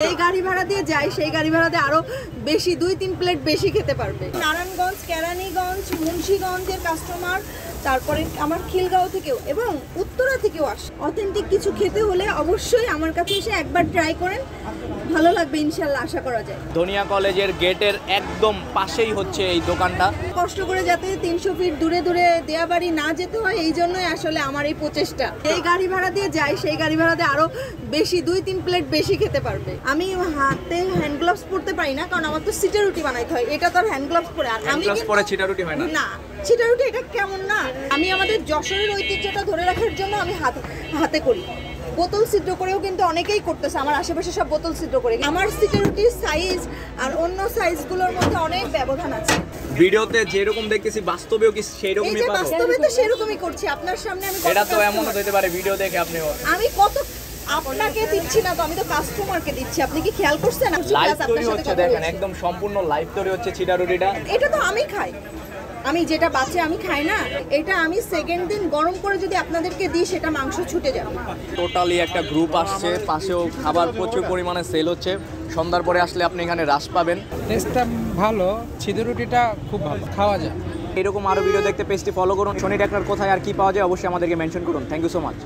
যেই গাড়ি ভাড়া দিয়ে যায় সেই গাড়ি ভাড়াতে আরো বেশি 2-3 প্লেট বেশি খেতে পারবে। নারায়ণগঞ্জ, কেরানীগঞ্জ, মুন্সিগঞ্জের কাস্টমার, তারপরে আমার খিলগাঁও থেকেও এবং উত্তরা থেকেও আসে। অথেন্টিক কিছু খেতে হলে অবশ্যই আমার কাছে এসে একবার ট্রাই করেন, ভালো লাগবে ইনশাল্লাহ, আশা করা যায়। ধনিয়া কলেজের গেটের একদম পাশেই হচ্ছে এই দোকানটা। কষ্ট করে যাতে 300 ফিট দূরে দূরে দেয়াবাড়ি না যেতে হয়, এই জন্যই আসলে আমার এই প্রচেষ্টা। এই গাড়ি ভাড়া দিয়ে যাই সেই গাড়ি ভাড়াতে আরো বেশি 2-3 প্লেট বেশি খেতে পারবে। আমি হাতে হ্যান্ড গ্লাভস পরতে পারি না, কারণ আমার তো সিটা রুটি বানাইতে হয়, এটা তো আর হ্যান্ড গ্লাভস পরে। আর আমি পরে ছিটা রুটি হয় না। না, ছিটা রুটি এটা কেমন না। আমি আমাদের যশোরের ঐতিহ্যটা ধরে রাখার জন্য আমি হাতে করি। বোতল ছিদ্র করেও কিন্তু অনেকেই করতেছে, আমার আশেপাশে সব বোতল ছিদ্র করে। আমার সিটা রুটির সাইজ আর অন্য সাইজগুলোর মধ্যে অনেক ব্যবধান আছে। ভিডিওতে যেরকম দেখতেছি বাস্তবেও কি সেই এই রকমই যে পাবো? বাস্তবে তো সেরকমই করছি আপনার সামনে। আমি এটা তো এমনও হতে পারে ভিডিও দেখে আপনি আমি কত আপনাকে দিচ্ছি না তো, আমি তো কাস্টমারকে দিচ্ছি। আপনি কি খেয়াল করছেন? লাইভ তৈরি হচ্ছে, দেখেন একদম সম্পূর্ণ লাইভ তৈরি হচ্ছে ছিটা রুটিটা। এটা তো আমি খাই, আমি যেটা বাঁচে আমি খাই না, এটা আমি সেকেন্ড দিন গরম করে যদি আপনাদেরকে দিই সেটা মাংস ছুটে যাবে। টোটালি একটা গ্রুপ আসছে, পাশেও খাবার প্রচুর পরিমাণে সেল হচ্ছে। সন্ধ্যার পরে আসলে আপনি এখানে রাশ পাবেন। টেস্টটা ভালো, ছিদ্র রুটিটা খুব ভালো, খাওয়া যায়। এরকম আরও ভিডিও দেখতে পেজটি ফলো করুন। শনি ডাক্তার কোথায় আর কি পাওয়া যায় অবশ্যই আমাদেরকে মেনশন করুন। Thank you so much.